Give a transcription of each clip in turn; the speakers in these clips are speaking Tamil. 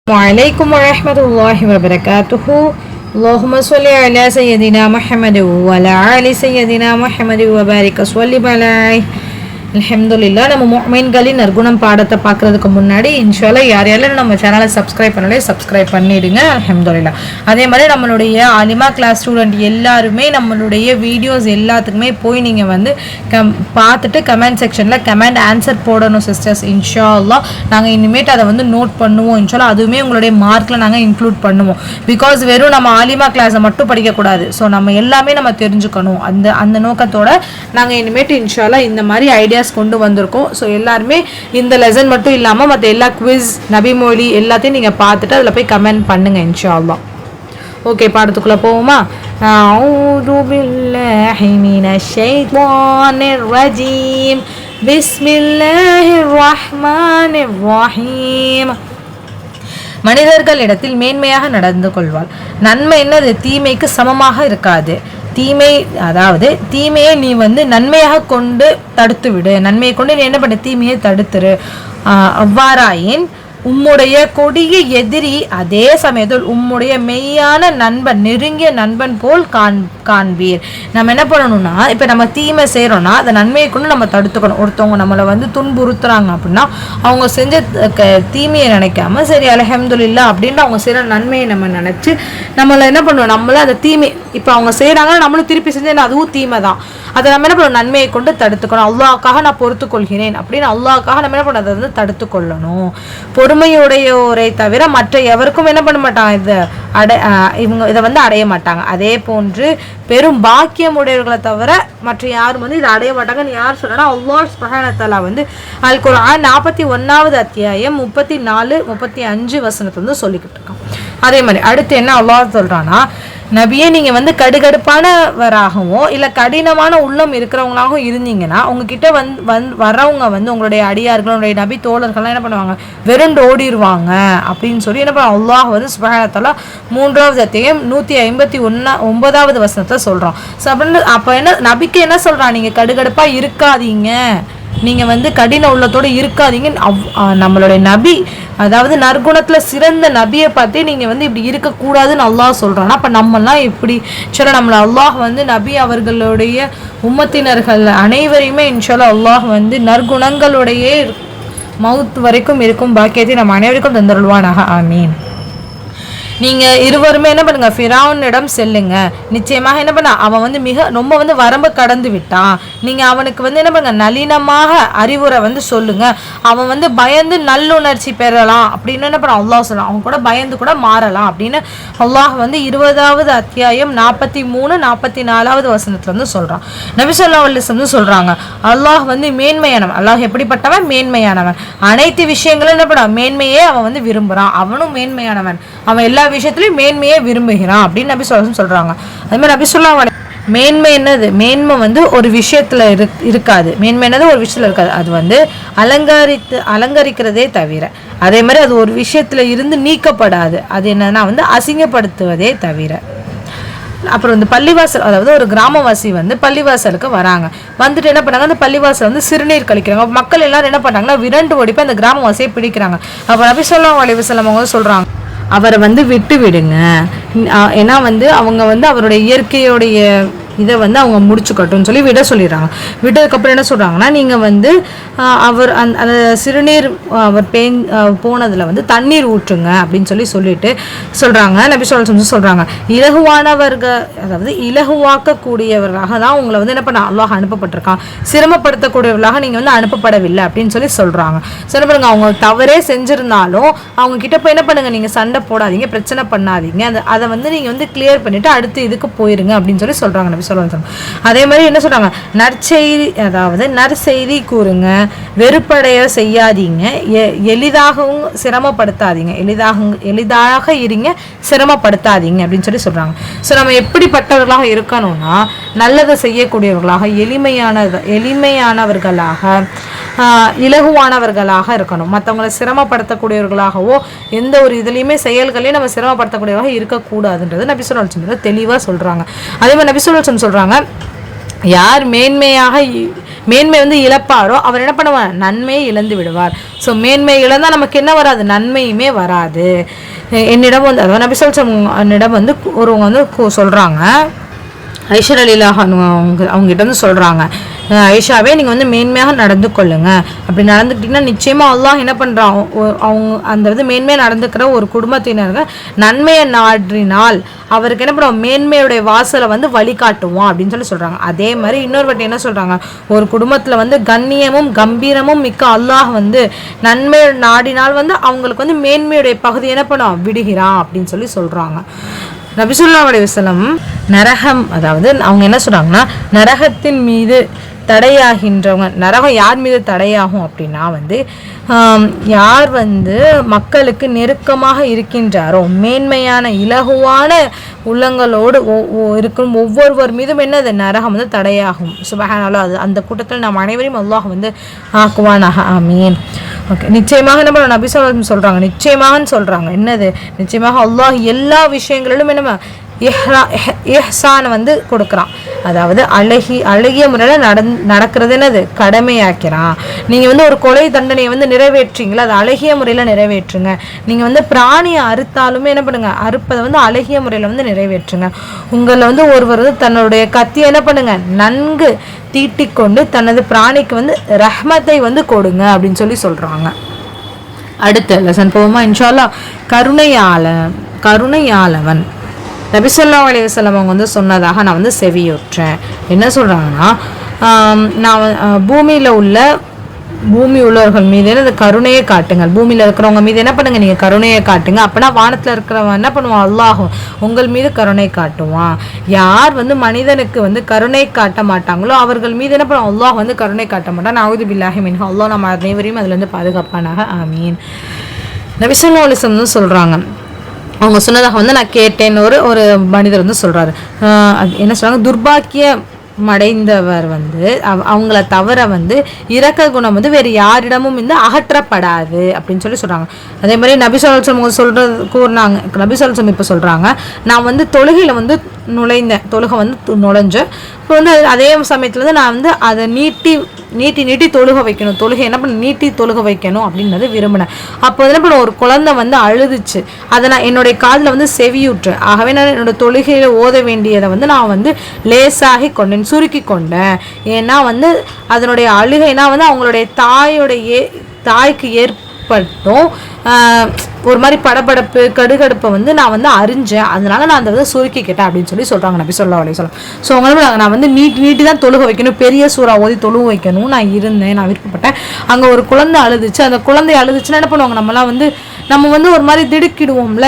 وعليكم ورحمة الله وبركاته. اللهم صل على سيدنا محمد وعلى آل سيدنا محمد وبارك وسلم عليه. அல்ஹம்துலில்லாஹ். நம்ம முஃமின்களின் நற்குணம் பாடத்தை பார்க்கறதுக்கு முன்னாடி இன்ஷால்லா யார் யாரெல்லாம் நம்ம சேனலை சப்ஸ்கிரைப் பண்ணலே சப்ஸ்கிரைப் பண்ணிடுங்க. அல்ஹம்துலில்லாஹ். அதே மாதிரி நம்மளுடைய ஆலிமா கிளாஸ் ஸ்டூடெண்ட் எல்லாருமே நம்மளுடைய வீடியோஸ் எல்லாத்துக்குமே போய் நீங்கள் வந்து பார்த்துட்டு கமெண்ட் செக்ஷனில் கமெண்ட் ஆன்சர் போடணும் சிஸ்டர்ஸ். இன்ஷால்லா நாங்கள் இனிமேட்டு அதை வந்து நோட் பண்ணுவோம். இன்ஷால்லா அதுவுமே உங்களுடைய மார்க்கில் நாங்கள் இன்க்ளூட் பண்ணுவோம். பிகாஸ் வெறும் நம்ம ஆலிமா கிளாஸை மட்டும் படிக்கக்கூடாது. ஸோ நம்ம எல்லாமே நம்ம தெரிஞ்சுக்கணும். அந்த நோக்கத்தோட நாங்கள் இனிமேட்டு இன்ஷால்லா இந்த மாதிரி ஐடியா கொண்டு வந்திருக்கோம். ஸோ எல்லாருமே இந்த லெசன் மட்டும் இல்லாமல் மற்ற எல்லா குவிஸ் நபிமொழி எல்லாத்தையும் நீங்கள் பார்த்துட்டு அதில் போய் கமெண்ட் பண்ணுங்க இன்ஷா அல்லாஹ். ஓகே, பாடத்துக்குள்ளே போவோமா? அஊது பில்லாஹி மினஷ் ஷைத்தானிர் ரஜீம். பிஸ்மில்லாஹிர் ரஹ்மானிர் ரஹீம். மனிதர்களிடத்தில் மேன்மையாக நடந்து கொள்வாள். நன்மை என்னது? தீமைக்கு சமமாக இருக்காது. தீமை அதாவது தீமையை நீ வந்து நன்மையாக கொண்டு தடுத்து விடு. நன்மையை கொண்டு நீ என்ன பண்ண? தீமையை தடுத்துரு. அவ்வாறாயின் உம்முடைய கொடிய எதிரி அதே சமயத்தில் உம்முடைய மெய்யான நண்பன், நெருங்கிய நண்பன் போல் காண்பீர். நம்ம என்ன பண்ணணும்னா, இப்போ நம்ம தீமை செய்கிறோம்னா அதை நன்மையை கொண்டு நம்ம தடுத்துக்கணும். ஒருத்தவங்க நம்மளை வந்து துன்புறுத்துறாங்க அப்படின்னா அவங்க செஞ்ச தீமையை நினைக்காம சரி அல்ஹம்துலில்லாஹ் அப்படின்ட்டு அவங்க செய்கிற நன்மையை நம்ம நினச்சி நம்மளை என்ன பண்ணுவோம், நம்மள அந்த தீமை இப்போ அவங்க செய்கிறாங்கன்னா நம்மளும் திருப்பி செஞ்சேன் அதுவும் தீமை தான். அதை நம்ம என்ன பண்ணுவோம், நன்மையை கொண்டு தடுத்துக்கணும். அல்லாஹ்க்காக நான் பொறுத்து கொள்கிறேன் அப்படின்னு அல்லாஹ்க்காக நம்ம என்ன பண்ண, அதை வந்து தடுத்து கொள்ளணும். பொறுமையுடையோரை தவிர மற்ற எவருக்கும் என்ன பண்ண மாட்டாங்க, இவங்க இதை வந்து அடைய மாட்டாங்க. அதே போன்று பெரும் பாக்கியம் உடையவர்களை தவிர மற்ற யாரும் வந்து இதை அடைய மாட்டாங்கன்னு யார் சொல்றா? அல்லாஹ் சுப்ஹானஹு வ தஆலா வந்து அல் குர்ஆன் 41வது அத்தியாயம் 34, 35 வசனத்தை வந்து சொல்லிக்கிட்டு இருக்கான். அதே மாதிரி அடுத்து என்ன அல்லாஹ் சொல்றான்னா, நபியே நீங்கள் வந்து கடுகடுப்பானவராகவும் இல்லை கடினமான உள்ளம் இருக்கிறவங்களாகவும் இருந்தீங்கன்னா உங்ககிட்ட வர்றவங்க வந்து உங்களுடைய அடியார்கள், உங்களுடைய நபி தோழர்கள்லாம் என்ன பண்ணுவாங்க, வெறுண்டு ஓடிடுவாங்க அப்படின்னு சொல்லி என்ன பண்ணுவாங்க, அல்லாஹ் வந்து சுப்ஹானஹு வ தஆலா 3வது அத்தியாயம் 159வது வசனத்தை சொல்கிறோம். ஸோ அப்படின்னு அப்போ என்ன நபிக்கு என்ன சொல்கிறான், நீங்கள் கடுகடுப்பாக இருக்காதீங்க, நீங்கள் வந்து கடின உள்ளத்தோடு இருக்காதீங்க. நம்மளுடைய நபி அதாவது நற்குணத்தில் சிறந்த நபியை பார்த்து நீங்கள் வந்து இப்படி இருக்கக்கூடாதுன்னு அல்லாஹ் சொல்கிறான்னா அப்போ நம்மலாம் எப்படி சொல்ல, நம்மளை அல்லாஹ் வந்து நபி அவர்களுடைய உம்மத்தினர்கள் அனைவரையுமே இன்ஷால்லா அல்லாஹ் வந்து நற்குணங்களுடைய மவுத் வரைக்கும் இருக்கும் பாக்கியத்தை நம்ம அனைவருக்கும் தந்தருள்வானாக. ஆமீன். நீங்கள் இருவருமே என்ன பண்ணுங்க, ஃபிரௌனிடம் செல்லுங்க. நிச்சயமாக என்ன பண்ண, அவன் வந்து ரொம்ப வந்து வரம்பு கடந்து விட்டான். நீங்கள் அவனுக்கு வந்து என்ன பண்ணுங்க, நளினமாக அறிவுரை வந்து சொல்லுங்க. அவன் வந்து பயந்து நல்லுணர்ச்சி பெறலாம் அப்படின்னு என்ன பண்ண அல்லாஹ் சொல்லலாம். அவன் கூட பயந்து கூட மாறலாம் அப்படின்னு அல்லாஹ் வந்து 20வது அத்தியாயம் 43, 44வது வசனத்துல வந்து சொல்றான். நபி ஸல்லல்லாஹு அலைஹி வஸல்லம் சொல்றாங்க, அல்லாஹ் வந்து மேன்மையானவன். அல்லாஹ் எப்படிப்பட்டவன்? மேன்மையானவன். அனைத்து விஷயங்களும் என்ன பண்ண, மேன்மையே அவன் வந்து விரும்புறான். அவனும் மேன்மையானவன். அவன் எல்லா விஷயத்திலையும் மேன்மையை விரும்புகிறான் அப்படின்னு நபி ஸல்லல்லாஹு சொல்றாங்க. அதே மாதிரி நபி ஸல்லல்லாஹு அலைஹி மேன்மை என்னது? மேன்மை வந்து ஒரு விஷயத்துல இருக்காது. மேன்மை என்னது? ஒரு விஷயத்துல இருக்காது. அது வந்து அலங்கரிக்கிறதே தவிர, அதே மாதிரி அது ஒரு விஷயத்துல இருந்து நீக்கப்படாது. அது என்னன்னா வந்து அசிங்கப்படுத்துவதே தவிர. அப்புறம் வந்து பள்ளிவாசல், அதாவது ஒரு கிராமவாசி வந்து பள்ளிவாசலுக்கு வராங்க. வந்துட்டு என்ன பண்ணாங்க, அந்த பள்ளிவாசல் வந்து சிறுநீர் கழிக்கிறாங்க. மக்கள் எல்லாரும் என்ன பண்ணாங்கன்னா விரண்டு ஓடிப்போ அந்த கிராமவாசியை பிடிக்கிறாங்க. அப்போ நபி ஸல்லல்லாஹு அலைஹி வஸல்லம் அவங்க சொல்றாங்க, அவரை வந்து விட்டு விடுங்க. ஏன்னா வந்து அவங்க வந்து அவருடைய இயற்கையோடைய இதை வந்து அவங்க முடிச்சுக்கட்டும்னு சொல்லி விட சொல்லிடுறாங்க. விட்டதுக்கப்புறம் என்ன சொல்கிறாங்கன்னா, நீங்கள் வந்து அவர் அந்த சிறுநீர் அவர் போனதில் வந்து தண்ணீர் ஊற்றுங்க அப்படின்னு சொல்லிட்டு சொல்கிறாங்க. நபி ஸல்லல்லாஹு அலைஹி சொல்கிறாங்க, இலகுவானவர்கள் அதாவது இலகுவாக்கக்கூடியவர்களாக தான் உங்களை வந்து என்ன பண்ண அல்லாஹ் அனுப்பப்பட்டிருக்கான். சிரமப்படுத்தக்கூடியவர்களாக நீங்கள் வந்து அனுப்பப்படவில்லை அப்படின்னு சொல்கிறாங்க. சரி பாருங்க, அவங்க தவறே செஞ்சுருந்தாலும் அவங்க கிட்ட போய் என்ன பண்ணுங்க, நீங்கள் சண்டை போடாதீங்க, பிரச்சனை பண்ணாதீங்க, அதை வந்து நீங்கள் வந்து கிளியர் பண்ணிவிட்டு அடுத்து இதுக்கு போயிருங்க அப்படின்னு சொல்கிறாங்க. அதே மாதிரி என்ன சொல்றாங்க, நற்செய்தி அதாவது நற்செய்தி கூறுங்க, வெறுப்படைய செய்யாதீங்க, எளிதாகவும் சிரமப்படுத்தாதீங்க, எளிதாக இருங்க, சிரமப்படுத்தாதீங்க அப்படின்னு சொல்றாங்க. ஸோ நம்ம எப்படிப்பட்டவர்களாக இருக்கணும்னா, நல்லதை செய்யக்கூடியவர்களாக, எளிமையானவர்களாக, இலகுவானவர்களாக இருக்கணும். மற்றவங்களை சிரமப்படுத்தக்கூடியவர்களாகவோ எந்த ஒரு இதுலையுமே செயல்களையும் நம்ம சிரமப்படுத்தக்கூடியவர்களாக இருக்கக்கூடாதுன்றது நபி ஸல்லல்லாஹு அலைஹி தெளிவாக சொல்றாங்க. அதே மாதிரி நபி ஸல்லல்லாஹு அலைஹி சொல்றாங்க, யார் மேன்மை வந்து இழப்பாரோ அவர் என்ன பண்ணுவார், நன்மையை இழந்து விடுவார். ஸோ மேன்மை இழந்தால் நமக்கு என்ன வராது, நன்மையுமே வராது. என்னிடம் வந்து அதாவது நபி என்னிடம் வந்து ஒருவங்க வந்து சொல்கிறாங்க, ஐஷா ரலியல்லாஹு அன்ஹா அவங்ககிட்ட வந்து சொல்கிறாங்க, ஐஷாவே நீங்கள் வந்து மேன்மையாக நடந்து கொள்ளுங்க. அப்படி நடந்துக்கிட்டிங்கன்னா நிச்சயமாக அல்லாஹ் என்ன பண்ணுறான், அவங்க அந்த இது மேன்மையாக நடந்துக்கிற ஒரு குடும்பத்தினர்கள் நன்மையை நாடினால் அவருக்கு என்ன பண்ணுவோம், மேன்மையுடைய வாசலை வந்து வழிகாட்டுவோம் அப்படின்னு சொல்லி சொல்கிறாங்க. அதே மாதிரி இன்னொரு வாட்டி என்ன சொல்கிறாங்க, ஒரு குடும்பத்தில் வந்து கண்ணியமும் கம்பீரமும் மிக்க அல்லாஹ் வந்து நன்மை நாடினால் வந்து அவங்களுக்கு வந்து மேன்மையுடைய பகுதி என்ன பண்ணுவோம், விடுகிறான் அப்படின்னு சொல்லி சொல்கிறாங்க. நபி ஸல்லல்லாஹு அலைஹி வஸல்லம் நரகம், அதாவது அவங்க என்ன சொல்கிறாங்கன்னா, நரகத்தின் மீது தடையாகின்றவங்க, நரகம் யார் மீது தடையாகும் அப்படின்னா வந்து யார் வந்து மக்களுக்கு நெருக்கமாக இருக்கின்றாரோ, மேன்மையான இலகுவான உள்ளங்களோடு இருக்கும் ஒவ்வொருவர் மீதும் என்னது, நரகம் வந்து தடையாகும். சுப்ஹானல்லாஹ். அது அந்த கூட்டத்தில் நாம் அனைவரையும் அல்லாஹ் வந்து ஆக்குவானாக. ஆமீன். ஓகே, நிச்சயமாக என்ன பண்ண நபி ஸல்லல்லாஹு அலைஹி வஸல்லம் சொல்கிறாங்க, நிச்சயமாகன்னு சொல்கிறாங்க, என்னது, நிச்சயமாக அல்லாஹ் எல்லா விஷயங்களிலும் என்ன இஹ்சான் வந்து கொடுக்குறான். அதாவது அழகிய முறையில் நடக்கிறது என்னது, கடமையாக்கிறான். நீங்கள் வந்து ஒரு கொலை தண்டனையை வந்து நிறைவேற்றீங்களா, அது அழகிய முறையில் நிறைவேற்றுங்க. நீங்கள் வந்து பிராணியை அறுத்தாலுமே என்ன பண்ணுங்க, அறுப்பதை வந்து அழகிய முறையில் வந்து நிறைவேற்றுங்க. உங்களை வந்து ஒருவர் வந்து தன்னுடைய கத்தியை என்ன பண்ணுங்க, நன்கு தீட்டிக்கொண்டு தனது பிராணிக்கு வந்து ரஹ்மத்தை வந்து கொடுங்க அப்படின்னு சொல்லி சொல்கிறாங்க. அடுத்த லெசன் போவோமா இன்ஷா அல்லாஹ். கருணையாளவன் நபி ஸல்லல்லாஹு அலைஹி வஸல்லம் அவங்க வந்து சொன்னதாக நான் வந்து செவியுற்றேன். என்ன சொல்கிறாங்கன்னா, நான் பூமி உள்ளவர்கள் மீது என்ன கருணையை காட்டுங்கள், பூமியில் இருக்கிறவங்க மீது என்ன பண்ணுங்க, நீங்கள் கருணையை காட்டுங்க. அப்போனா வானத்தில் இருக்கிறவன் என்ன பண்ணுவான், அல்லாஹ் உங்கள் மீது கருணை காட்டுவான். யார் வந்து மனிதனுக்கு வந்து கருணை காட்ட மாட்டாங்களோ அவர்கள் மீது என்ன பண்ணுவான், அல்லாஹ் வந்து கருணை காட்ட மாட்டான். நஊது பில்லாஹி மின்ஹு. அல்லாஹ் நம்ம அனைவரையும் அதுலேருந்து பாதுகாப்பானாக. ஆமீன். நபி ஸல்லல்லாஹு அலைஹி வஸல்லம் சொல்கிறாங்க, அவங்க சொன்னதாக வந்து நான் கேட்டேன்னு ஒரு மனிதர் வந்து சொல்கிறாரு. என்ன சொல்கிறாங்க, துர்பாக்கியம் அடைந்தவர் வந்து அவங்கள தவிர வந்து இரக்க குணம் வந்து வேறு யாரிடமும் வந்து அகற்றப்படாது அப்படின்னு சொல்லி சொல்கிறாங்க. அதே மாதிரி நபி ஸல்லல்லாஹு அலைஹி கூறினாங்க. நபி ஸல்லல்லாஹு அலைஹி இப்போ சொல்கிறாங்க, நான் வந்து தொழுகையில் வந்து தொழுகை வந்து நுழைஞ்சேன். இப்போ வந்து அதே சமயத்தில் வந்து நான் வந்து அதை நீட்டி தொழுக வைக்கணும், தொழுகை என்ன பண்ண நீட்டி தொழுக வைக்கணும் அப்படின்றது விரும்பினேன். அப்போ என்ன பண்ண, ஒரு குழந்தை வந்து அழுதுச்சு, அதை நான் என்னுடைய காதில் வந்து செவியுற்றேன். ஆகவே நான் என்னோட தொழுகையில் ஓத வேண்டியதை வந்து நான் வந்து லேசாகி கொண்டேன், சுருக்கி கொண்டேன். ஏன்னா வந்து அதனுடைய அழுகைனா வந்து அவங்களுடைய தாய்க்கு ஏற்பட்டும் ஒரு மாதிரி படபடப்பு கடுகடுப்பை வந்து நான் வந்து அறிஞ்சேன். அதனால நான் அதை வந்து சுருக்கிக்கிட்டேன் அப்படின்னு சொல்லி சொல்கிறாங்க நபி ஸல்லல்லாஹு அலைஹி வஸல்லம். ஸோ அவங்களும் நான் வந்து நீட்டி தான் தொழுக வைக்கணும், பெரிய சூறா ஓதி தொழுக வைக்கணும் நான் விருப்பப்பட்டேன். அங்கே ஒரு குழந்தை அழுதுச்சு. அந்த குழந்தை அழுதுச்சுன்னா என்ன பண்ணுவாங்க, நம்ம வந்து ஒரு மாதிரி திடுக்கிடுவோம்ல,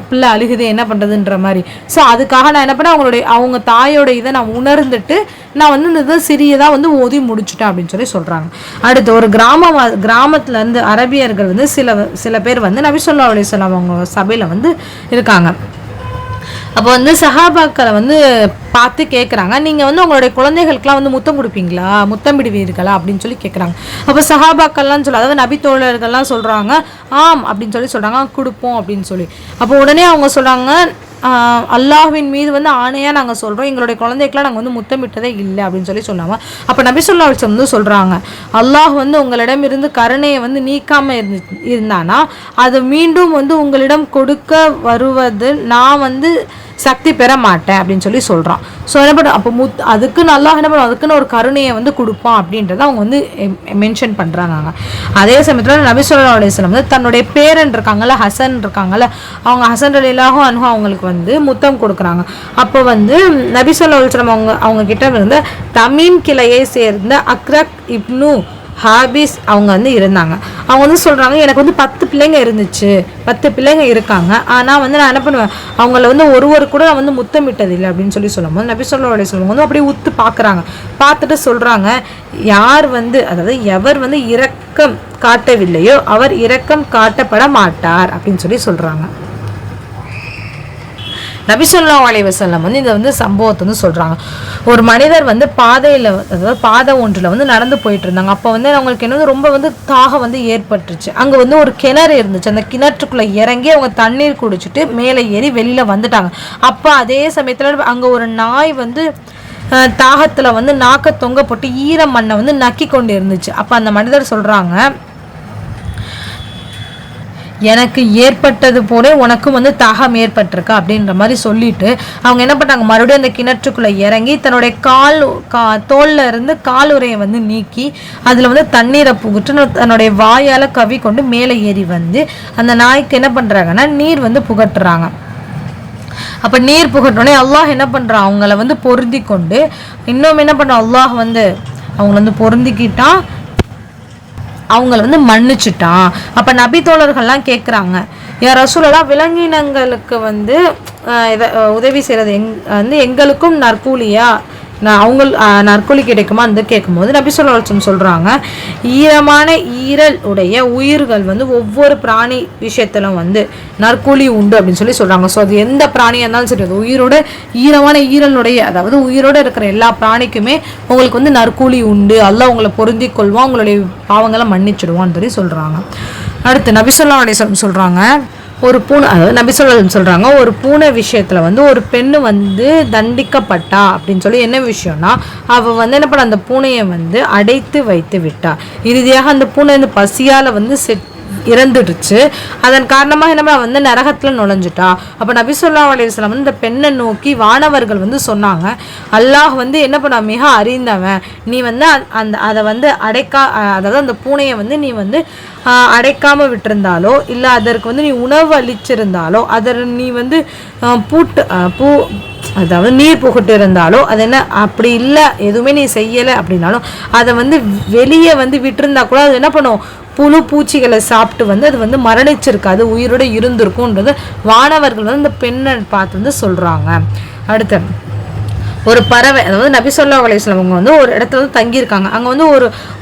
பிள்ளை அழுகுது என்ன பண்ணுறதுன்ற மாதிரி. ஸோ அதுக்காக நான் என்ன பண்ணேன், அவங்க தாயோட இதை நான் உணர்ந்துட்டு நான் வந்து இந்த இதை சிறியதாக வந்து ஓதி முடிச்சுட்டேன் அப்படின்னு சொல்லி சொல்கிறாங்க. அடுத்து ஒரு கிராமத்துலேருந்து அரபியர்கள் வந்து சில பேர் வந்து நபி ஸல்லல்லாஹு அலைஹி வஸல்லம் அவங்க சபையில் வந்து இருக்காங்க. அப்போ வந்து சஹாபாக்களை வந்து பார்த்து கேட்குறாங்க, நீங்கள் வந்து உங்களுடைய குழந்தைகளுக்கெல்லாம் வந்து முத்தம் கொடுப்பீங்களா, முத்தம் விடுவீர்களா அப்படின்னு சொல்லி கேட்குறாங்க. அப்போ சஹாபாக்கள்லாம் அதாவது நபி தோழர்கள்லாம் சொல்கிறாங்க, ஆம் அப்படின்னு சொல்லி சொல்கிறாங்க, கொடுப்போம் அப்படின்னு சொல்லி. அப்போ உடனே அவங்க சொல்கிறாங்க, அல்லாஹ்வின் மீது வந்து ஆணையாக நாங்கள் சொல்கிறோம், எங்களுடைய குழந்தைக்கெலாம் நாங்கள் வந்து முத்தமிட்டதே இல்லை அப்படின்னு சொல்லி சொன்னாங்க. அப்போ நபி ஸல்லல்லாஹு அலைஹி வஸல்லம் வந்து சொல்கிறாங்க, அல்லாஹ் வந்து உங்களிடம் இருந்து கருணையை வந்து நீக்காமல் இருந்தானா அது மீண்டும் வந்து உங்களிடம் கொடுக்க வருவது நான் வந்து சக்தி பெற மாட்டேன் அப்படின்னு சொல்லி சொல்கிறான். ஸோ என்ன பண்ண, அப்போ அதுக்கு நல்லா என்ன பண்ணுவோம், அதுக்குன்னு ஒரு கருணையை வந்து கொடுப்பான் அப்படின்றத அவங்க வந்து மென்ஷன் பண்ணுறாங்க. அதே சமயத்தில் நபி ஸல்லல்லாஹு அலைஹி வஸல்லம் வந்து தன்னுடைய பேரன் இருக்காங்கல்ல, ஹசன் இருக்காங்கல்ல, அவங்க ஹசன் ரலியல்லாஹு அன்ஹு அவங்களுக்கு வந்து முத்தம் கொடுக்குறாங்க. அப்போ வந்து நபி ஸல்லல்லாஹு அலைஹி வஸல்லம் அவங்க கிட்ட இருந்து தமீம் கிளையை சேர்ந்த அக்ரக் இப்னு ஹாபிஸ் அவங்க வந்து இருந்தாங்க. அவங்க வந்து சொல்கிறாங்க, எனக்கு வந்து 10 பிள்ளைங்க இருந்துச்சு, 10 பிள்ளைங்க இருக்காங்க, ஆனால் வந்து நான் என்ன பண்ணுவேன், அவங்கள வந்து ஒருவர் கூட நான் வந்து முத்தமிட்டதில்லை அப்படின்னு சொல்லி சொல்லும்போது நபி ஸல்லல்லாஹு அலைஹி வஸல்லம் வந்து அப்படியே உத்து பார்க்குறாங்க. பார்த்துட்டு சொல்கிறாங்க, எவர் வந்து இரக்கம் காட்டவில்லையோ அவர் இரக்கம் காட்டப்பட மாட்டார் அப்படின்னு சொல்லி சொல்கிறாங்க. நபி ஸல்லல்லாஹு அலைஹி வஸல்லம் வந்து இதை வந்து சம்பவத்தை வந்து சொல்கிறாங்க. ஒரு மனிதர் வந்து பாதையில், அதாவது பாதை ஒன்றில் வந்து நடந்து போயிட்டு இருந்தாங்க. அப்போ வந்து அவங்களுக்கு என்ன ரொம்ப வந்து தாகம் வந்து ஏற்பட்டுருச்சு. அங்கே வந்து ஒரு கிணறு இருந்துச்சு. அந்த கிணற்றுக்குள்ளே இறங்கி அவங்க தண்ணீர் குடிச்சிட்டு மேலே ஏறி வெளியில் வந்துட்டாங்க. அப்போ அதே சமயத்தில் அங்கே ஒரு நாய் வந்து தாகத்தில் வந்து நாக்க தொங்க போட்டு ஈர மண்ணை வந்து நக்கி கொண்டு இருந்துச்சு. அப்போ அந்த மனிதர் சொல்கிறாங்க, எனக்கு ஏற்பட்டது போல உனக்கும் வந்து தாகம் ஏற்பட்டிருக்கா அப்படின்ற மாதிரி சொல்லிட்டு அவங்க என்ன பண்ணாங்க, மறுபடியும் அந்த கிணற்றுக்குள்ளே இறங்கி தன்னுடைய தோல்ல இருந்து காலுறையை வந்து நீக்கி அதில் வந்து தண்ணீரை புகுட்டு தன்னுடைய வாயால் கவி கொண்டு மேலே ஏறி வந்து அந்த நாய்க்கு என்ன பண்ணுறாங்கன்னா நீர் வந்து புகட்டுறாங்க. அப்போ நீர் புகட்டோடனே அல்லாஹ் என்ன பண்ணுறான், அவங்கள வந்து பொருந்தி கொண்டு இன்னும் என்ன பண்ணுறான், அல்லாஹ் வந்து அவங்கள வந்து பொருந்திக்கிட்டான், அவங்கள வந்து மன்னிச்சுட்டான். அப்போ நபி தோழர்கள்லாம் கேட்குறாங்க, யார் ரசூலல்லாஹ் விலங்கினங்களுக்கு வந்து உதவி செய்கிறது வந்து எங்களுக்கும் நற்கூலியா, அவங்க நற்கூலி கிடைக்குமா வந்து கேட்கும்போது நபி ஸல்லல்லாஹு அலைஹி வஸல்லம் சொல்கிறாங்க, ஈரமான ஈரல் உடைய உயிர்கள் வந்து ஒவ்வொரு பிராணி விஷயத்திலும் வந்து நற்கூலி உண்டு அப்படின்னு சொல்கிறாங்க. ஸோ அது எந்த பிராணியாக இருந்தாலும் சரி, அது உயிரோட ஈரமான ஈரலுடைய, அதாவது உயிரோடு இருக்கிற எல்லா பிராணிக்குமே உங்களுக்கு வந்து நற்கூலி உண்டு, அல்லாஹ் உங்களை பொருந்தி கொள்வான், உங்களுடைய பாவங்களை மன்னிச்சிடுவான்னு சொல்லி சொல்கிறாங்க. அடுத்து நபி ஸல்லல்லாஹு அலைஹி வஸல்லம் சொல்கிறாங்க, ஒரு பூனை, அதாவது நபி ஸல்லல்லாஹு அலைஹி வஸல்லம் சொல்கிறாங்க, ஒரு பூனை விஷயத்தில் வந்து ஒரு பெண்ணு வந்து தண்டிக்கப்பட்டா அப்படின்னு சொல்லி என்ன விஷயம்னா, அவள் வந்து என்ன பண்ண, அந்த பூனையை வந்து அடைத்து வைத்து விட்டா. இறுதியாக அந்த பூனை வந்து பசியால் வந்து இறந்துடுச்சு. அதன் காரணமாக என்ன வந்து நரகத்தில் நுழைஞ்சிட்டா. அப்போ நபி ஸல்லல்லாஹு அலைஹி வஸல்லம் வந்து இந்த பெண்ணை நோக்கி வானவர்கள் வந்து சொன்னாங்க, அல்லாஹ் வந்து என்ன பண்ண, மிக அறிந்தவன், நீ வந்து அதை வந்து அதாவது அந்த பூனையை வந்து நீ வந்து அடைக்காமல் விட்டிருந்தாலோ இல்லை அதற்கு வந்து நீ உணவு அளிச்சிருந்தாலோ அதை நீ வந்து அதாவது நீர் புகட்டு இருந்தாலோ அது என்ன, அப்படி இல்லை எதுவுமே நீ செய்யலை அப்படின்னாலும் அதை வந்து வெளியே வந்து விட்டுருந்தா கூட அது என்ன பண்ணும், புழு பூச்சிகளை சாப்பிட்டு வந்து அது வந்து மரணிச்சிருக்காது, உயிரோட இருந்திருக்கும்ன்றது வானவர்கள் வந்து இந்த பெண்ணை பார்த்து வந்து சொல்கிறாங்க. அடுத்து ஒரு பறவை, அதாவது நபி ஸல்லல்லாஹு அலைஹி வஸல்லம் அவங்க வந்து ஒரு இடத்துல வந்து தங்கியிருக்காங்க. அங்கே வந்து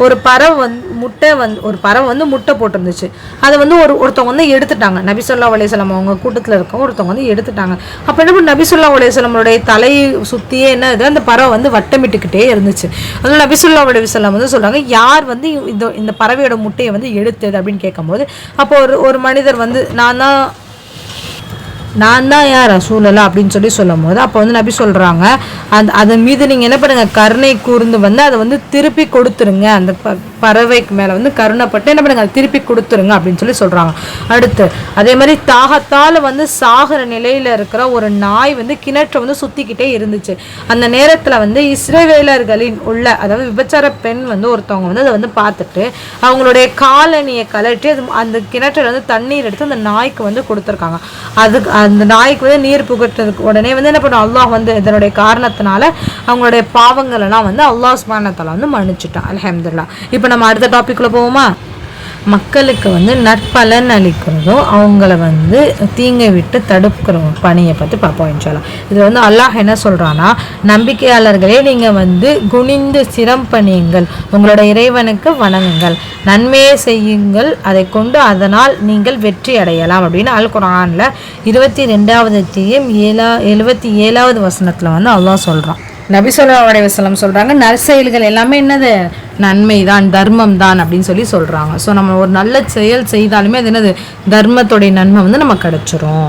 ஒரு பறவை வந்து முட்டை போட்டிருந்துச்சு. அதை வந்து ஒருத்தவங்க வந்து எடுத்துட்டாங்க. நபி ஸல்லல்லாஹு அலைஹி வஸல்லம் அவங்க கூட்டத்தில் இருக்கவங்க ஒருத்தவங்க வந்து எடுத்துட்டாங்க. அப்போ என்ன பண்ண, நபி ஸல்லல்லாஹு அலைஹி வஸல்லமுடைய தலையை சுற்றியே என்ன இது, அந்த பறவை வந்து வட்டமிட்டுக்கிட்டே இருந்துச்சு. அதனால் நபி ஸல்லல்லாஹு அலைஹி வஸல்லம் வந்து சொல்கிறாங்க, யார் வந்து இந்த பறவையோட முட்டையை வந்து எடுத்தது அப்படின்னு கேட்கும்போது, அப்போ ஒரு மனிதர் வந்து நான் தான் யார் ரசூலல்லாஹ் அப்படின்னு சொல்லும் போது அப்போ வந்து நபி சொல்கிறாங்க, அதன் மீது நீங்கள் என்ன பண்ணுங்க, கருணை கூர்ந்து வந்து அதை வந்து திருப்பி கொடுத்துருங்க, அந்த பறவைக்கு மேலே வந்து கருணைப்பட்டு என்ன பண்ணுங்க, அதை திருப்பி கொடுத்துருங்க அப்படின்னு சொல்கிறாங்க. அடுத்து அதே மாதிரி தாகத்தால் வந்து சாகிற நிலையில் இருக்கிற ஒரு நாய் வந்து கிணற்றை வந்து சுற்றிக்கிட்டே இருந்துச்சு. அந்த நேரத்தில் வந்து இஸ்ரவேலர்களின் அதாவது விபச்சார பெண் வந்து ஒருத்தவங்க வந்து அதை வந்து பார்த்துட்டு அவங்களுடைய காலணியை கலட்டி அந்த கிணற்றில் வந்து தண்ணீர் எடுத்து அந்த நாய்க்கு வந்து கொடுத்துருக்காங்க. அந்த நாய்க்கு வந்து நீர் புகட்டுறதுக்கு உடனே வந்து என்ன பண்ணும், அல்லாஹ் வந்து இதனுடைய காரணத்தினால அவங்களுடைய பாவங்கள் எல்லாம் வந்து அல்லாஹ் சுப்ஹானஹு வ தஆலா வந்து மன்னிச்சுட்டான். அல்ஹம்துலில்லாஹ். இப்போ நம்ம அடுத்த டாபிக்ல போவோமா? மக்களுக்கு வந்து நற்பலன் அளிக்கிறதும் அவங்கள வந்து தீங்கை விட்டு தடுக்கிற பணியை பற்றி பார்ப்போம் இன்ஷால்லாஹ். இது வந்து அல்லாஹ் என்ன சொல்கிறான்னா, நம்பிக்கையாளர்களே நீங்கள் வந்து குனிந்து சிரம் பணியுங்கள், உங்களோட இறைவனுக்கு வணங்குங்கள், நன்மையை செய்யுங்கள், அதை கொண்டு அதனால் நீங்கள் வெற்றி அடையலாம் அப்படின்னு அல் குர்ஆனில் 22வது அத்தியாயம் 77வது வசனத்தில் வந்து அல்லாஹ் சொல்கிறான். நபி ஸல்லல்லாஹு அலைஹி வஸல்லம் சொல்கிறாங்க, நற்செயல்கள் எல்லாமே என்னது, நன்மை தான், தர்மம் தான் அப்படின்னு சொல்கிறாங்க. ஸோ நம்ம ஒரு நல்ல செயல் செய்தாலுமே அது என்னது, தர்மத்தோடைய நன்மை வந்து நமக்கு கிடைச்சிரும்.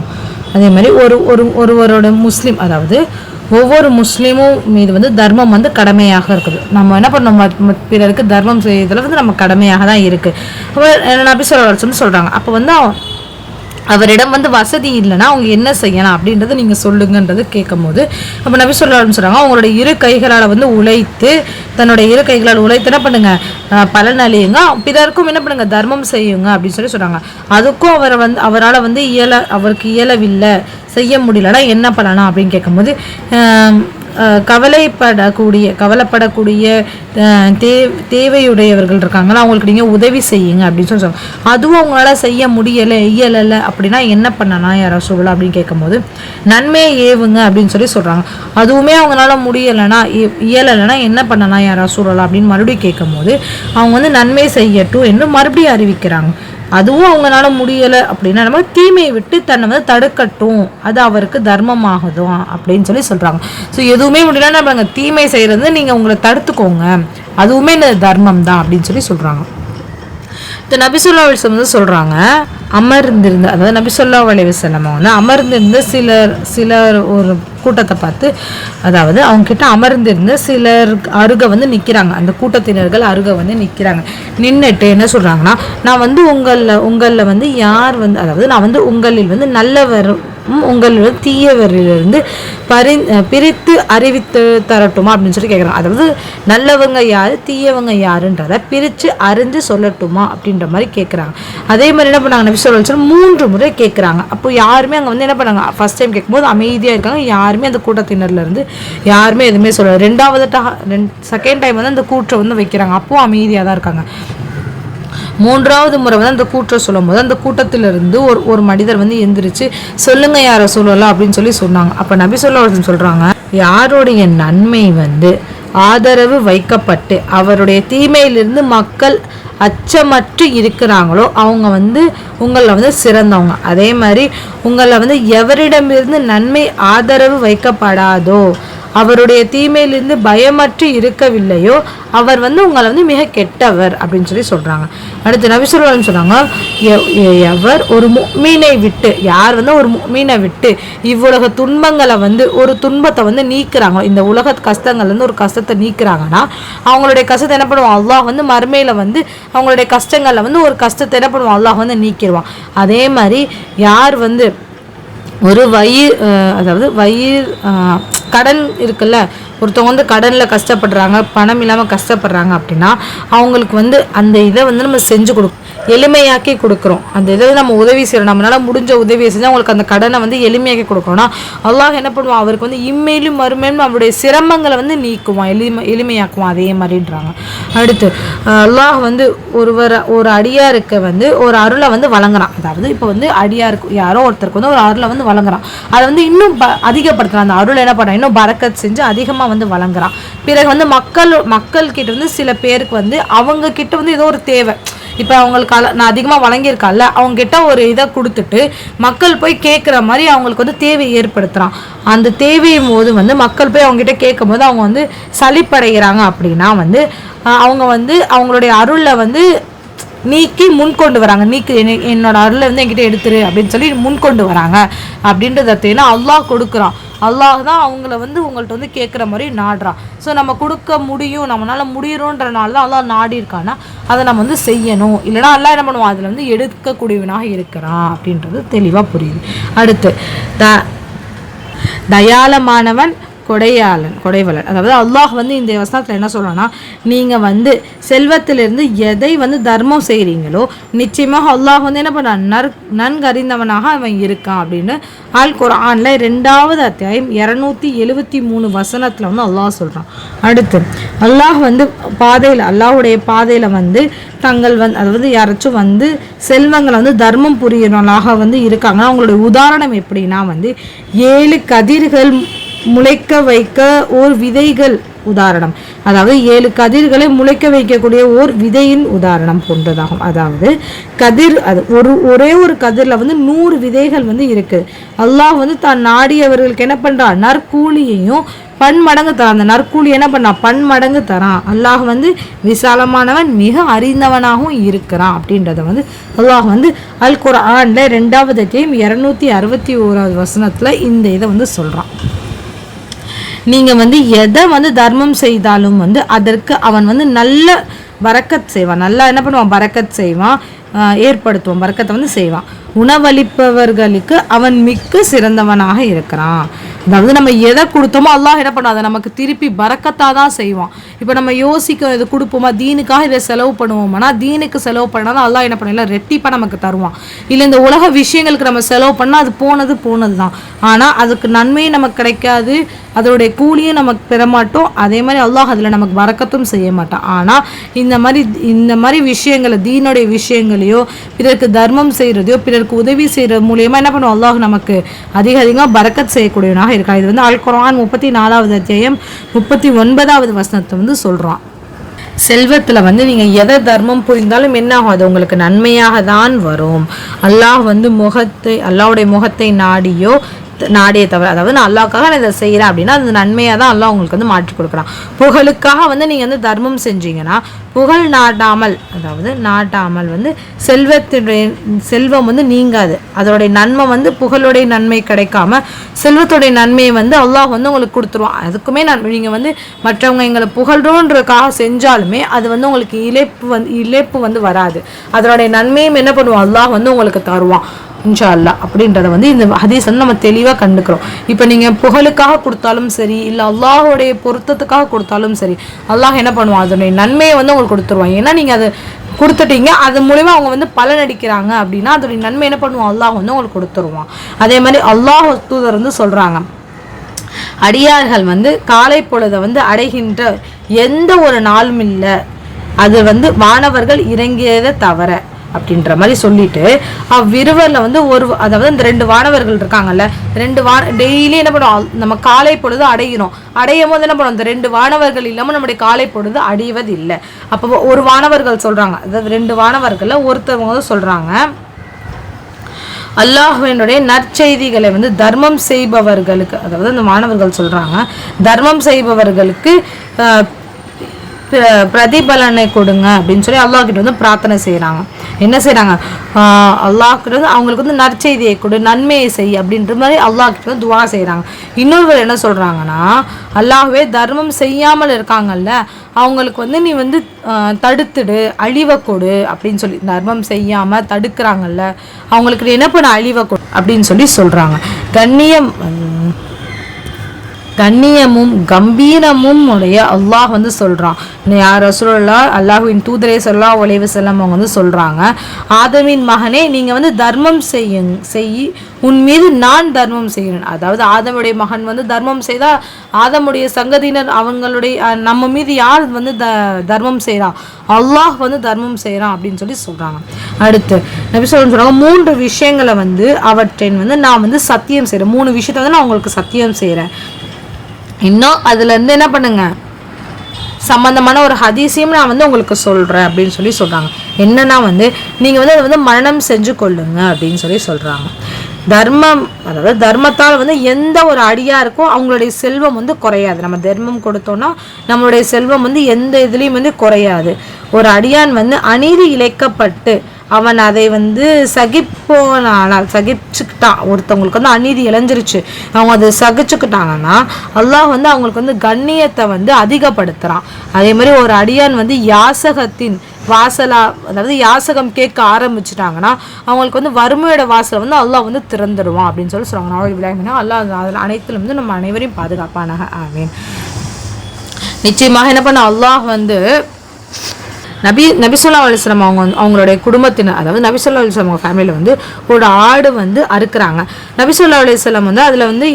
அதே மாதிரி ஒருவரோட முஸ்லீம், அதாவது ஒவ்வொரு முஸ்லீமும் மீது வந்து தர்மம் வந்து கடமையாக இருக்குது. நம்ம என்ன பண்ணோம், பிறருக்கு தர்மம் செய்யறதுல வந்து நம்ம கடமையாக தான் இருக்குது. நபி ஸல்லல்லாஹு அலைஹி வஸல்லம் சொல்கிறாங்க, அப்போ வந்து அவரிடம் வந்து வசதி இல்லைன்னா அவங்க என்ன செய்யலாம் அப்படின்றத நீங்கள் சொல்லுங்கன்றது கேட்கும் போது அப்போ நபி ஸல்லல்லாஹு சொல்கிறாங்க, அவங்களோட இரு கைகளால் வந்து உழைத்து, தன்னுடைய இரு கைகளால் உழைத்து என்ன பண்ணுங்க, பலன் அழியுங்க, பிறருக்கும் என்ன பண்ணுங்க, தர்மம் செய்யுங்க அப்படின்னு சொல்கிறாங்க. அதுக்கும் அவரால் வந்து அவருக்கு இயலவில்லை, செய்ய முடியலன்னா என்ன பண்ணலாம் அப்படின்னு கேட்கும்போது கவலைப்படக்கூடிய தேவையுடையவர்கள் இருக்காங்களா, அவங்களுக்கு நீங்கள் உதவி செய்யுங்க அப்படின்னு சொல்லுவாங்க. அதுவும் அவங்களால செய்ய இயலலை அப்படின்னா என்ன பண்ணலாம் யாரோ சொல்லலாம் அப்படின்னு கேட்கும்போது நன்மையை ஏவுங்க அப்படின்னு சொல்கிறாங்க. அதுவுமே அவங்களால இயலலைன்னா என்ன பண்ணலாம் யாரோ சொல்லலாம் அப்படின்னு மறுபடியும் கேட்கும்போது அவங்க வந்து நன்மை செய்யட்டும் என்று மறுபடியும் அறிவிக்கிறாங்க. அதுவும் அவங்களால முடியலை அப்படின்னா நம்ம தீமையை விட்டு தன்னை வந்து தடுக்கட்டும், அது அவருக்கு தர்மமாகுதும் அப்படின்னு சொல்கிறாங்க. ஸோ எதுவுமே முடியலன்னா நம்ம தீமை செய்கிறது நீங்கள் உங்களை தடுத்துக்கோங்க, அதுவுமே இந்த தர்மம் தான் அப்படின்னு சொல்கிறாங்க. நபி ஸல்லல்லாஹு அலைஹி வஸல்லம் வந்து சொல்றாங்க, அமர்ந்திருந்த, அதாவது நபி ஸல்லல்லாஹு அலைஹி வஸல்லம் வந்து அமர்ந்திருந்த சிலர் ஒரு கூட்டத்தை பார்த்து, அதாவது அவங்க கிட்ட அமர்ந்திருந்த சிலர் அருக வந்து நிற்கிறாங்க. அந்த கூட்டத்தினர்கள் அருக வந்து நிற்கிறாங்க. நின்றுட்டு என்ன சொல்கிறாங்கன்னா, நான் வந்து உங்களில் வந்து யார் வந்து, அதாவது நான் வந்து உங்களில் வந்து நல்லவர் உங்களில் தீயவரிலிருந்து பிரித்து அறிவித்து தரட்டுமா அப்படின்னு சொல்லி கேட்குறாங்க. அதாவது நல்லவங்க யார் தீயவங்க யாருன்றதை பிரித்து அறிந்து சொல்லட்டுமா அப்படின்ற மாதிரி கேட்குறாங்க. அதே மாதிரி என்ன பண்ணாங்க, நபி ஸல்லல்லாஹு அலைஹி வஸல்லம் 3 முறை கேட்குறாங்க. அப்போ யாருமே அங்கே வந்து என்ன பண்ணாங்க, ஃபர்ஸ்ட் டைம் கேட்கும்போது அமைதியாக இருக்காங்க. யாருமே அந்த கூட்டத்தினர்லேருந்து யாருமே எதுவுமே சொல்லலை. செகண்ட் டைம் வந்து அந்த கூற்றை வந்து வைக்கிறாங்க. அப்போது அமைதியாக தான் இருக்காங்க. 3வது முறை வந்து அந்த கூற்றை சொல்லும் போது அந்த கூட்டத்திலிருந்து ஒரு மனிதர் வந்து எந்திரிச்சு, சொல்லுங்க யாரை சொல்லலாம் அப்படின்னு சொல்லி சொன்னாங்க. அப்போ நபி ஸல்லல்லாஹு அலைஹி வஸல்லம் சொல்கிறாங்க, யாருடைய நன்மை வந்து ஆதரவு வைக்கப்பட்டு அவருடைய தீமையிலிருந்து மக்கள் அச்சமற்று இருக்கிறாங்களோ அவங்க வந்து உங்களில் வந்து சிறந்தவங்க. அதே மாதிரி உங்களில் வந்து எவரிடமிருந்து நன்மை ஆதரவு வைக்கப்படாதோ, அவருடைய தீமையிலிருந்து பயமற்று இருக்கவில்லையோ, அவர் வந்து உங்களை வந்து மிக கெட்டவர் அப்படின்னு சொல்லி சொல்கிறாங்க. அடுத்து நபி ஸல்லல்லாஹு அலைஹி வஸல்லம் சொன்னாங்க, எவர் ஒரு முஃமினை விட்டு, யார் வந்து ஒரு முஃமினை விட்டு இவ்வுலக துன்பங்களை வந்து ஒரு துன்பத்தை வந்து நீக்கிறாங்க, இந்த உலக கஷ்டங்கள்லேருந்து ஒரு கஷ்டத்தை நீக்கிறாங்கன்னா அவங்களுடைய கஷ்டத்தை என்ன பண்ணுவான் அல்லாஹ் வந்து மறுமையில் வந்து அவங்களுடைய கஷ்டங்களில் வந்து ஒரு கஷ்டத்தை என்ன பண்ணுவான் அல்லாஹ் வந்து நீக்கிடுவான். அதே மாதிரி யார் வந்து ஒரு அதாவது கடன் இருக்குல்ல, ஒருத்தவங்க வந்து கடனில் கஷ்டப்படுறாங்க, பணம் இல்லாமல் கஷ்டப்படுறாங்க அப்படின்னா அவங்களுக்கு வந்து அந்த இதை வந்து நம்ம செஞ்சு கொடுக்கணும், எளிமையாக்கி கொடுக்குறோம். அந்த இதை நம்ம உதவி செய்யணும், நம்மளால் முடிஞ்ச உதவியை செஞ்சால் அவங்களுக்கு அந்த கடனை வந்து எளிமையாக்கி கொடுக்கணும்னா அல்லாஹ் என்ன பண்ணுவான், அவருக்கு வந்து இம்மையிலும் மறுமையிலும் அவருடைய சிரமங்களை வந்து நீக்குவான், எளிமையாக்குவான். அதே மாதிரின்றாங்க. அடுத்து அல்லாஹ் வந்து ஒரு அடியாருக்கு வந்து ஒரு அருளை வந்து வழங்குறான். அதாவது இப்போ வந்து அடியாருக்கு யாரோ ஒருத்தருக்கு வந்து ஒரு அருளை வந்து வழங்குறான். அதை வந்து இன்னும் அதிகப்படுத்துறான். அந்த அருளை என்ன பண்ணுறான், இன்னும் பரக்கத் செஞ்சு அதிகமாக வந்து வழங்குறான். பிறகு வந்து மக்கள் கிட்ட வந்து சில பேருக்கு வந்து அவங்க கிட்ட வந்து ஏதோ ஒரு தேவை, இப்போ அவங்களுக்கு நான் அதிகமாக வழங்கியிருக்கால, அவங்க கிட்ட ஒரு இதை கொடுத்துட்டு மக்கள் போய் கேட்குற மாதிரி அவங்களுக்கு வந்து தேவை ஏற்படுத்துகிறான். அந்த தேவையும் போது வந்து மக்கள் போய் அவங்ககிட்ட கேட்கும் போது அவங்க வந்து சலிப்படைகிறாங்க அப்படின்னா வந்து அவங்க வந்து அவங்களுடைய அருளை வந்து நீக்கி முன்கொண்டு வராங்க. என்னோட அருளை வந்து என்கிட்ட எடுத்துரு அப்படின்னு சொல்லி முன்கொண்டு வராங்க. அப்படின்றத அல்லாஹ் கொடுக்குறான். அல்லாஹ் தான் அவங்கள வந்து உங்கள்கிட்ட வந்து கேட்குற மாதிரி நாடுறான். ஸோ நம்ம கொடுக்க முடியும், நம்மளால் முடியணுன்றனால தான் அல்லாஹ் நாடி இருக்கான்னா அதை நம்ம வந்து செய்யணும். இல்லைனா அல்லாஹ் என்ன பண்ணுவான், அதில் வந்து எடுக்கக்கூடியவனாக இருக்கிறான் அப்படின்றது தெளிவாக புரியுது. அடுத்து தயாளமானவன் கொடைவலன். அதாவது அல்லாஹ் வந்து இந்த வசனத்தில் என்ன சொல்றான்னா, நீங்கள் வந்து செல்வத்திலிருந்து எதை வந்து தர்மம் செய்கிறீங்களோ நிச்சயமாக அல்லாஹ் வந்து என்ன பண்ண நன்கறிந்தவனாக அவன் இருக்கான் அப்படின்னு அல் குர்ஆன்ல 2வது அத்தியாயம் 273 வசனத்தில் வந்து அல்லாஹ் சொல்கிறான். அடுத்து அல்லாஹ் வந்து அல்லாஹுடைய பாதையில் வந்து தங்கள் வந்து அதாவது யாராச்சும் வந்து செல்வங்களை வந்து தர்மம் புரியறவங்களாக வந்து இருக்காங்க. அவங்களுடைய உதாரணம் எப்படின்னா வந்து 7 கதிர்கள் முளைக்க வைக்க ஓர் விதைகள் உதாரணம். அதாவது 7 கதிர்களை முளைக்க வைக்கக்கூடிய ஓர் விதையின் உதாரணம் போன்றதாகும். அதாவது கதிர், அது ஒரே ஒரு கதிரில் வந்து 100 விதைகள் வந்து இருக்கு. அல்லாஹ் வந்து தான் நாடியவர்களுக்கு என்ன பண்றான், நற்கூலியையும் பன்மடங்கு தரான். அந்த நற்கூலி என்ன பண்ணா, பன்மடங்கு தரான். அல்லாஹ் வந்து விசாலமானவன், மிக அறிந்தவனாகவும் இருக்கிறான் அப்படின்றத வந்து அல்லாஹ் வந்து அல் குர்ஆன்ல 2வது அத்தியாயம் 261வது வசனத்துல இந்த இதை வந்து சொல்றான். நீங்கள் வந்து எதை வந்து தர்மம் செய்தாலும் வந்து அதற்கு அவன் வந்து நல்ல பரக்கத் செய்வான். நல்லா என்ன பண்ணுவான், பரக்கத் செய்வான், ஏற்படுத்துவான், பரக்கத்தை வந்து செய்வான். உணவளிப்பவர்களுக்கு அவன் மிக்க சிறந்தவனாக இருக்கிறான். அதாவது நம்ம எதை கொடுத்தோமோ அல்லாஹ் என்ன பண்ணாத நமக்கு திருப்பி பரக்கத்தாக தான் செய்வான். இப்போ நம்ம யோசிக்க இது கொடுப்போமா, தீனுக்காக இதை செலவு பண்ணுவோம்னா தீனுக்கு செலவு பண்ணால் தான் அல்லாஹ் என்ன பண்ணல ரெட்டிப்பாக நமக்கு தருவான். இல்லை இந்த உலக விஷயங்களுக்கு நம்ம செலவு பண்ணால் அது போனது தான். ஆனால் அதுக்கு நன்மையும் நமக்கு கிடைக்காது, அதோடைய கூலியும் நமக்கு பெறமாட்டோம். அதே மாதிரி அல்லாஹ் அதில் நமக்கு பரக்கத்தும் செய்ய மாட்டான். ஆனால் இந்த மாதிரி விஷயங்களை, தீனுடைய விஷயங்களையோ பிறருக்கு தர்மம் செய்கிறதையோ பிறருக்கு உதவி செய்கிறது மூலியமாக என்ன பண்ணுவோம், அல்லாஹ் நமக்கு அதிகமாக பரக்கத் செய்யக்கூடியவனாக இருக்கா. இது வந்து அல் குர்ஆன் 34வது அத்தியாயம் 39வது வசனத்தை வந்து சொல்கிறான். செல்வத்தில் வந்து நீங்கள் எதை தர்மம் புரிந்தாலும் என்ன ஆகும், அது உங்களுக்கு நன்மையாக தான் வரும். அல்லாஹ் வந்து அல்லாஹ்வுடைய முகத்தை நாடியோ நாடியை தவிர, அதாவது நான் அல்லாஹ்க்காக நான் இதை செய்கிறேன் அப்படின்னா அது நன்மையாக தான் அல்லாஹ் உங்களுக்கு வந்து மாற்றி கொடுக்குறான். புகழுக்காக வந்து நீங்கள் வந்து தர்மம் செஞ்சீங்கன்னா புகழ் நாட்டாமல், அதாவது நாட்டாமல் வந்து செல்வம் வந்து நீங்காது. அதோடைய நன்மை வந்து புகழுடைய நன்மை கிடைக்காம செல்வத்துடைய நன்மையை வந்து அல்லாஹ் வந்து உங்களுக்கு கொடுத்துருவான். அதுக்குமே நீங்கள் வந்து மற்றவங்க எங்களை புகழ்றோன்றதுக்காக செஞ்சாலுமே அது வந்து உங்களுக்கு இழப்பு வந்து வராது. அதனுடைய நன்மையும் என்ன பண்ணுவோம், அல்லாஹ் வந்து உங்களுக்கு தருவான் இன்ஷா அல்லாஹ். அப்படின்றத வந்து இந்த ஹதீஸ் வந்து நம்ம தெளிவாக கண்டுக்கிறோம். இப்போ நீங்கள் புகழுக்காக கொடுத்தாலும் சரி, இல்லை அல்லாஹோடைய பொருத்தத்துக்காக கொடுத்தாலும் சரி, அல்லாஹ் என்ன பண்ணுவான், அதனுடைய நன்மையை வந்து உங்களுக்கு கொடுத்துருவான். ஏன்னா நீங்கள் அதை கொடுத்துட்டீங்க, அது மூலிமா அவங்க வந்து பலன் அடிக்கிறாங்க அப்படின்னா அதோடைய நன்மை என்ன பண்ணுவான், அல்லாஹ் வந்து உங்களுக்கு கொடுத்துருவான். அதே மாதிரி அல்லாஹ் தூதர் வந்து சொல்கிறாங்க, அடியார்கள் வந்து காலை பொழுதை வந்து அடைகின்ற எந்த ஒரு நாளும் இல்லை, அது வந்து வானவர்கள் இறங்கியதை தவிர அப்படின்ற மாதிரி சொல்லிட்டு அவ்விருவரில் வந்து அதாவது இந்த 2 வானவர்கள் இருக்காங்கல்ல, 2 டெய்லி என்ன பண்ணுவோம், நம்ம காலை பொழுது அடையும் போது என்ன பண்ணுவோம், இந்த 2 வானவர்கள் இல்லாமல் நம்முடைய காலை பொழுது அடைவது இல்லை. அப்போ ஒரு வானவர்கள் சொல்றாங்க, அதாவது 2 வானவர்கள்ல ஒருத்தவங்க சொல்றாங்க, அல்லாஹ்வினுடைய நற்செய்திகளை வந்து தர்மம் செய்பவர்களுக்கு, அதாவது அந்த மாணவர்கள் சொல்றாங்க, தர்மம் செய்பவர்களுக்கு பிரதிபலனை கொடுங்க அப்படின்னு சொல்லி அல்லாஹ் கிட்ட வந்து பிரார்த்தனை செய்கிறாங்க. என்ன செய்கிறாங்க, அல்லாஹ் கிட்ட வந்து அவங்களுக்கு வந்து நற்செய்தியை கொடு, நன்மையை செய் அப்படின்ற மாதிரி அல்லாஹ் கிட்ட வந்து துவா செய்கிறாங்க. இன்னொருவர் என்ன சொல்கிறாங்கன்னா, அல்லாஹ்வே தர்மம் செய்யாமல் இருக்காங்கல்ல அவங்களுக்கு வந்து நீ வந்து தடுத்துடு, அழிவை கொடு அப்படின்னு சொல்லி, தர்மம் செய்யாமல் தடுக்கிறாங்கல்ல அவங்களுக்கு நீ என்ன பண்ண, அழிவை கொடு அப்படின்னு சொல்லி சொல்கிறாங்க. கண்ணியமும் கம்பீரமும் உடைய அல்லாஹ் வந்து சொல்கிறான். யார் ரசூலுல்லாஹ் அல்லாஹ்வின் தூதரே ஸல்லல்லாஹு அலைஹி வஸல்லம் அவங்க வந்து சொல்கிறாங்க, ஆதமின் மகனே நீங்கள் வந்து தர்மம் செய், உன் மீது நான் தர்மம் செய்கிறேன். அதாவது ஆதமுடைய மகன் வந்து தர்மம் செய்தால் ஆதமுடைய சங்கதியினர் அவங்களுடைய நம்ம மீது யார் வந்து தர்மம் செய்கிறான், அல்லாஹ் வந்து தர்மம் செய்கிறான் அப்படின்னு சொல்லி சொல்கிறாங்க. அடுத்து நபி சொல்கிறாங்க, 3 விஷயங்களை வந்து அவற்றின் வந்து நான் வந்து சத்தியம் செய்கிறேன். 3 விஷயத்தை வந்து நான் உங்களுக்கு சத்தியம் செய்கிறேன். இன்னும் அதுலேருந்து என்ன பண்ணுங்க, சம்பந்தமான ஒரு ஹதீஸையும் நான் வந்து உங்களுக்கு சொல்கிறேன் அப்படின்னு சொல்லி சொல்கிறாங்க. என்னன்னா வந்து நீங்கள் வந்து அதை வந்து மரணம் செஞ்சு கொள்ளுங்க அப்படின்னு சொல்லி சொல்கிறாங்க. தர்மம், அதாவது தர்மத்தால் வந்து எந்த ஒரு அடியாருக்கும் அவங்களுடைய செல்வம் வந்து குறையாது. நம்ம தர்மம் கொடுத்தோம்னா நம்மளுடைய செல்வம் வந்து எந்த இதுலேயும் வந்து குறையாது. ஒரு அடியான் வந்து அநீதி இழைக்கப்பட்டு அவன் அதை வந்து சகிச்சுக்கிட்டான், ஒருத்தவங்களுக்கு வந்து அநீதி இழைஞ்சிருச்சு, அவங்க அதை சகிச்சுக்கிட்டாங்கன்னா அல்லாஹ் வந்து அவங்களுக்கு வந்து கண்ணியத்தை வந்து அதிகப்படுத்துகிறான். அதே மாதிரி ஒரு அடியான் வந்து யாசகத்தின் வாசலா, அதாவது யாசகம் கேட்க ஆரம்பிச்சுட்டாங்கன்னா அவங்களுக்கு வந்து வறுமையோட வாசலை வந்து அல்லாஹ் வந்து திறந்துடுவான் அப்படின்னு சொல்லி சொல்லுவாங்க. நாளைக்கு விளையாடுனா அல்லாஹ் அதில் அனைத்துல வந்து நம்ம அனைவரையும் பாதுகாப்பானாக, ஆமீன். நிச்சயமாக என்ன பண்ண, அல்லாஹ் வந்து நபி ஸல்லல்லாஹு அலைஹி வஸல்லம் அவங்களுடைய குடும்பத்தினர், அதாவது நபி ஸல்லல்லாஹு அலைஹி வஸல்லம் ஃபேமிலியில் வந்து ஒரு ஆடு வந்து அறுக்குறாங்க. நபி ஸல்லல்லாஹு அலைஹி வஸல்லம் வந்து அதில் வந்து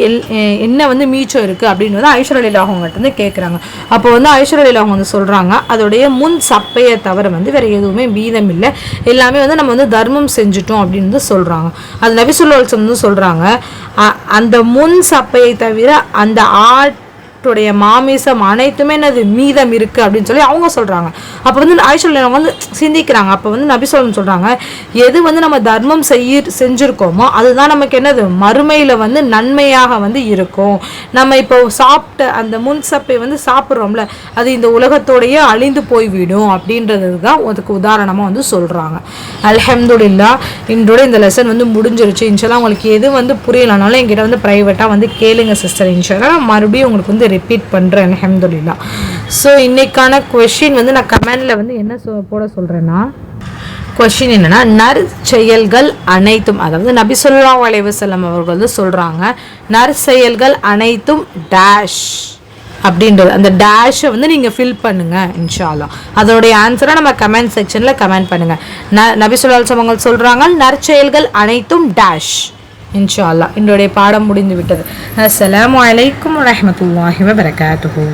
என்ன வந்து மீச்சம் இருக்குது அப்படின்னு வந்து ஆயிஷா ரலியல்லாஹு அன்ஹா வந்து கேட்குறாங்க. அப்போ வந்து ஆயிஷா ரலியல்லாஹு அன்ஹா வந்து சொல்கிறாங்க, அதோடைய முன் சப்பையை தவிர வந்து வேறு எதுவுமே மீதம் இல்லை, எல்லாமே வந்து நம்ம வந்து தர்மம் செஞ்சுட்டோம் அப்படின்னு வந்து சொல்கிறாங்க. அது நபி ஸல்லல்லாஹு அலைஹி வஸல்லம் வந்து சொல்கிறாங்க, அந்த முன் சப்பையை தவிர அந்த உடைய மாமிசம் அனைத்துமே என்னது மீதம் இருக்குது அப்படின்னு சொல்லி அவங்க சொல்கிறாங்க. அப்போ வந்து ஆயிஷா வந்து சிந்திக்கிறாங்க. அப்போ வந்து நபி ஸல்லல்லாஹு சொல்கிறாங்க, எது வந்து நம்ம தர்மம் செஞ்சுருக்கோமோ அதுதான் நமக்கு என்னது மறுமையில் வந்து நன்மையாக வந்து இருக்கும். நம்ம இப்போ சாப்பிட்ட அந்த முன் சப்பை வந்து சாப்பிட்றோம்ல, அது இந்த உலகத்தோடையே அழிந்து போய்விடும் அப்படின்றது தான் அதுக்கு உதாரணமாக வந்து சொல்கிறாங்க. அல்ஹம்துலில்லாஹ், இன்றோட இந்த லெசன் வந்து முடிஞ்சிருச்சு. இன்ஷால்லா உங்களுக்கு எது வந்து புரியலனாலும் என்கிட்ட வந்து ப்ரைவேட்டாக வந்து கேளுங்க சிஸ்டர். இன்ஷால்லா மறுபடியும் உங்களுக்கு வந்து ரிப்பீட் பண்ணுறேன். அல்ஹம்துலில்லாஹ். ஸோ இன்னைக்கான கொஷின் வந்து நான் கமெண்டில் வந்து என்ன போட சொல்கிறேன்னா, கொஷின் என்னன்னா, நற்செயல்கள் அனைத்தும், அதாவது நபி ஸல்லல்லாஹு அலைஹி வஸல்லம் அவர்கள் வந்து சொல்கிறாங்க, நற்செயல்கள் அனைத்தும் டேஷ் அப்படின்றது, அந்த டேஷை வந்து நீங்கள் ஃபில் பண்ணுங்கள் இன்ஷா அல்லாஹ். அதோடைய ஆன்சரை நம்ம கமெண்ட் செக்ஷனில் கமெண்ட் பண்ணுங்கள். நபி ஸல்லல்லாஹு அலைஹி வஸல்லம் சொல்கிறாங்க, நற்செயல்கள் அனைத்தும் டேஷ் இன்ஷா அல்லாஹ். என்னுடைய பாடம் முடிந்து விட்டது. அஸ்ஸலாமு அலைக்கும் வரஹ்மத்துல்லாஹி வபரகாத்துஹு.